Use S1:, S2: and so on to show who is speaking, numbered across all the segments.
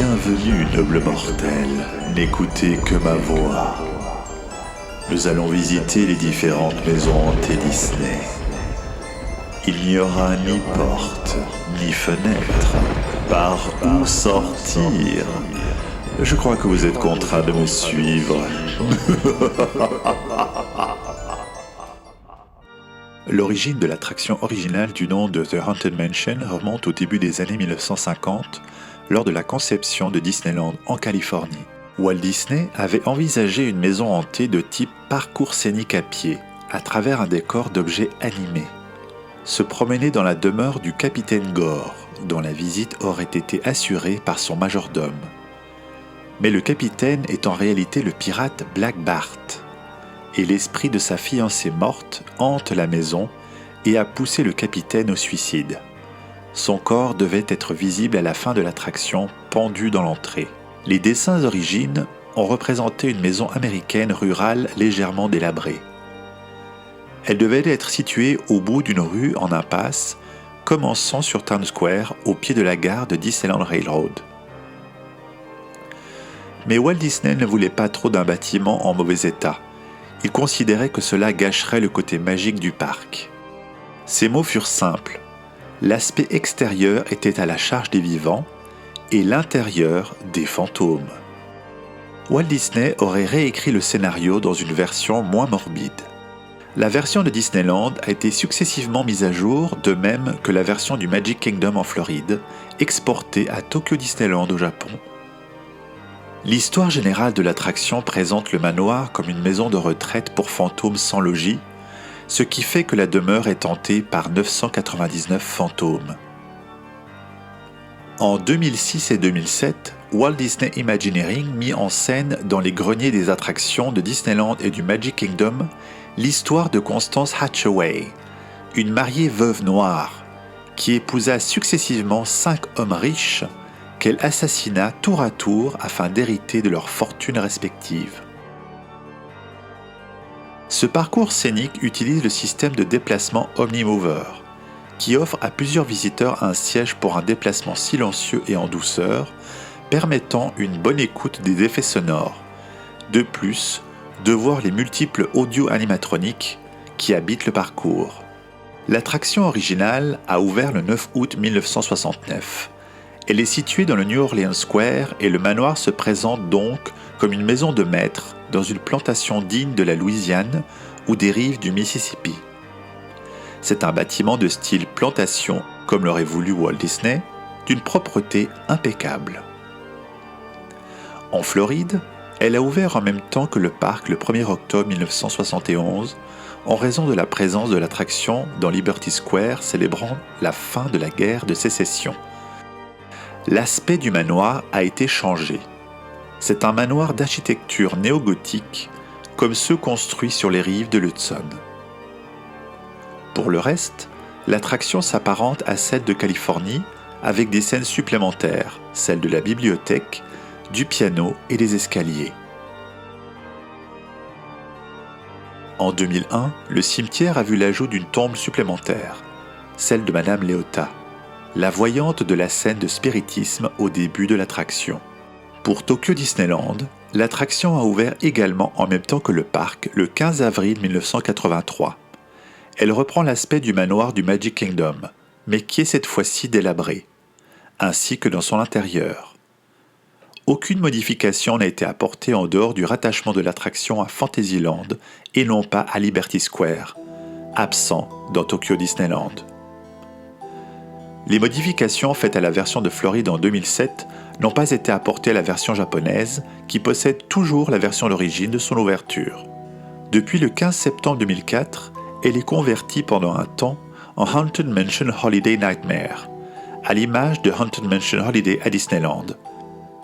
S1: Bienvenue, noble mortel, n'écoutez que ma voix. Nous allons visiter les différentes maisons hantées Disney. Il n'y aura ni porte, ni fenêtre. Par où sortir? Je crois que vous êtes contraint de me suivre. L'origine de l'attraction originale du nom de The Haunted Mansion remonte au début des années 1950, lors de la conception de Disneyland en Californie. Walt Disney avait envisagé une maison hantée de type parcours scénique à pied, à travers un décor d'objets animés. Se promener dans la demeure du capitaine Gore, dont la visite aurait été assurée par son majordome. Mais le capitaine est en réalité le pirate Black Bart, et l'esprit de sa fiancée morte hante la maison et a poussé le capitaine au suicide. Son corps devait être visible à la fin de l'attraction, pendu dans l'entrée. Les dessins d'origine ont représenté une maison américaine rurale légèrement délabrée. Elle devait être située au bout d'une rue en impasse, commençant sur Times Square, au pied de la gare de Disneyland Railroad. Mais Walt Disney ne voulait pas trop d'un bâtiment en mauvais état. Il considérait que cela gâcherait le côté magique du parc. Ses mots furent simples. L'aspect extérieur était à la charge des vivants et l'intérieur des fantômes. Walt Disney aurait réécrit le scénario dans une version moins morbide. La version de Disneyland a été successivement mise à jour, de même que la version du Magic Kingdom en Floride, exportée à Tokyo Disneyland au Japon. L'histoire générale de l'attraction présente le manoir comme une maison de retraite pour fantômes sans logis, ce qui fait que la demeure est hantée par 999 fantômes. En 2006 et 2007, Walt Disney Imagineering mit en scène dans les greniers des attractions de Disneyland et du Magic Kingdom l'histoire de Constance Hatchaway, une mariée veuve noire qui épousa successivement 5 hommes riches qu'elle assassina tour à tour afin d'hériter de leurs fortunes respectives. Ce parcours scénique utilise le système de déplacement Omnimover, qui offre à plusieurs visiteurs un siège pour un déplacement silencieux et en douceur, permettant une bonne écoute des effets sonores. De plus, de voir les multiples audio-animatroniques qui habitent le parcours. L'attraction originale a ouvert le 9 août 1969. Elle est située dans le New Orleans Square et le manoir se présente donc comme une maison de maître dans une plantation digne de la Louisiane ou des rives du Mississippi. C'est un bâtiment de style plantation, comme l'aurait voulu Walt Disney, d'une propreté impeccable. En Floride, elle a ouvert en même temps que le parc le 1er octobre 1971 en raison de la présence de l'attraction dans Liberty Square célébrant la fin de la guerre de sécession. L'aspect du manoir a été changé. C'est un manoir d'architecture néo-gothique, comme ceux construits sur les rives de l'Hudson. Pour le reste, l'attraction s'apparente à celle de Californie, avec des scènes supplémentaires, celles de la bibliothèque, du piano et des escaliers. En 2001, le cimetière a vu l'ajout d'une tombe supplémentaire, celle de Madame Léota, la voyante de la scène de spiritisme au début de l'attraction. Pour Tokyo Disneyland, l'attraction a ouvert également en même temps que le parc le 15 avril 1983. Elle reprend l'aspect du manoir du Magic Kingdom, mais qui est cette fois-ci délabré, ainsi que dans son intérieur. Aucune modification n'a été apportée en dehors du rattachement de l'attraction à Fantasyland et non pas à Liberty Square, absent dans Tokyo Disneyland. Les modifications faites à la version de Floride en 2007 n'ont pas été apportées à la version japonaise, qui possède toujours la version d'origine de son ouverture. Depuis le 15 septembre 2004, elle est convertie pendant un temps en Haunted Mansion Holiday Nightmare, à l'image de Haunted Mansion Holiday à Disneyland,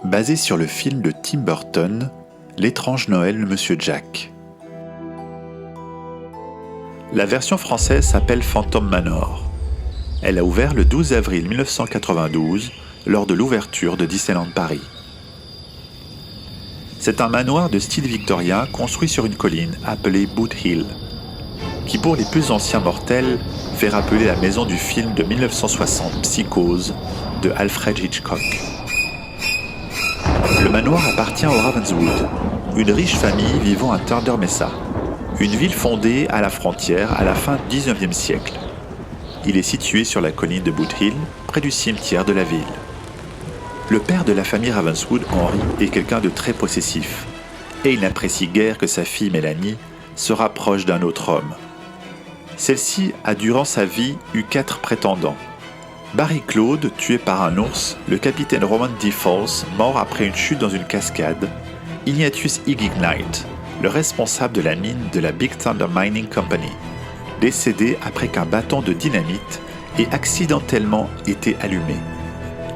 S1: basée sur le film de Tim Burton, L'étrange Noël de Monsieur Jack. La version française s'appelle Phantom Manor. Elle a ouvert le 12 avril 1992 lors de l'ouverture de Disneyland Paris. C'est un manoir de style victorien construit sur une colline appelée Boot Hill, qui pour les plus anciens mortels fait rappeler la maison du film de 1960 Psychose de Alfred Hitchcock. manoir appartient aux Ravenswood, une riche famille vivant à Thunder Mesa, une ville fondée à la frontière à la fin du XIXe siècle. Il est situé sur la colline de Boot Hill, près du cimetière de la ville. Le père de la famille Ravenswood, Henry, est quelqu'un de très possessif, et il n'apprécie guère que sa fille Mélanie se rapproche d'un autre homme. Celle-ci a durant sa vie eu 4 prétendants. Barry Claude, tué par un ours, le capitaine Roman D. Falls, mort après une chute dans une cascade, Ignatius Iggy Knight, le responsable de la mine de la Big Thunder Mining Company, décédé après qu'un bâton de dynamite ait accidentellement été allumé,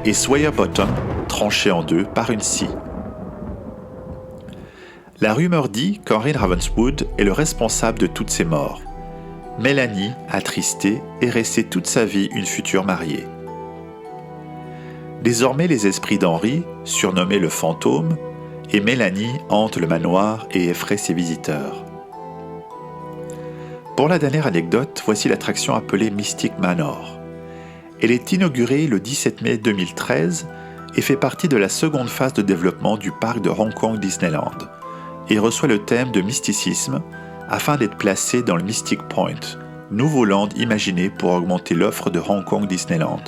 S1: et Swire Bottom, tranché en 2 par une scie. La rumeur dit qu'Henry Ravenswood est le responsable de toutes ces morts. Mélanie, attristée, est restée toute sa vie une future mariée. Désormais, les esprits d'Henry, surnommés le fantôme, et Mélanie hantent le manoir et effraient ses visiteurs. Pour la dernière anecdote, voici l'attraction appelée Mystic Manor. Elle est inaugurée le 17 mai 2013 et fait partie de la seconde phase de développement du parc de Hong Kong Disneyland et reçoit le thème de mysticisme afin d'être placée dans le Mystic Point, nouveau land imaginé pour augmenter l'offre de Hong Kong Disneyland.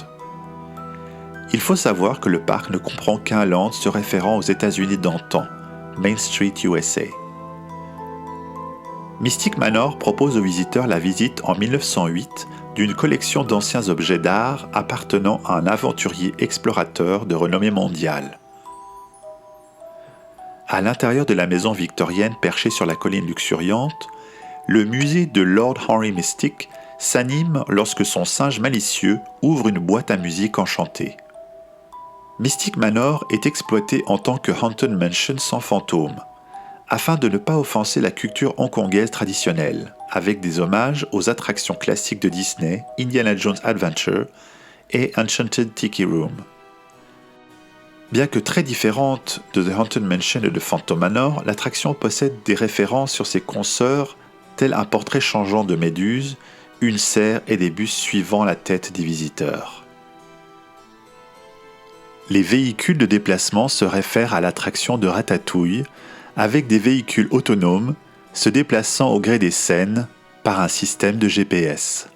S1: Il faut savoir que le parc ne comprend qu'un land se référant aux États-Unis d'antan, Main Street USA. Mystic Manor propose aux visiteurs la visite en 1908 d'une collection d'anciens objets d'art appartenant à un aventurier explorateur de renommée mondiale. À l'intérieur de la maison victorienne perchée sur la colline luxuriante, le musée de Lord Henry Mystic s'anime lorsque son singe malicieux ouvre une boîte à musique enchantée. Mystic Manor est exploité en tant que Haunted Mansion sans fantôme, afin de ne pas offenser la culture hongkongaise traditionnelle, avec des hommages aux attractions classiques de Disney, Indiana Jones Adventure et Enchanted Tiki Room. Bien que très différente de The Haunted Mansion et de Phantom Manor, l'attraction possède des références sur ses consoeurs, tels un portrait changeant de Méduse, une serre et des bus suivant la tête des visiteurs. Les véhicules de déplacement se réfèrent à l'attraction de Ratatouille, avec des véhicules autonomes se déplaçant au gré des scènes par un système de GPS.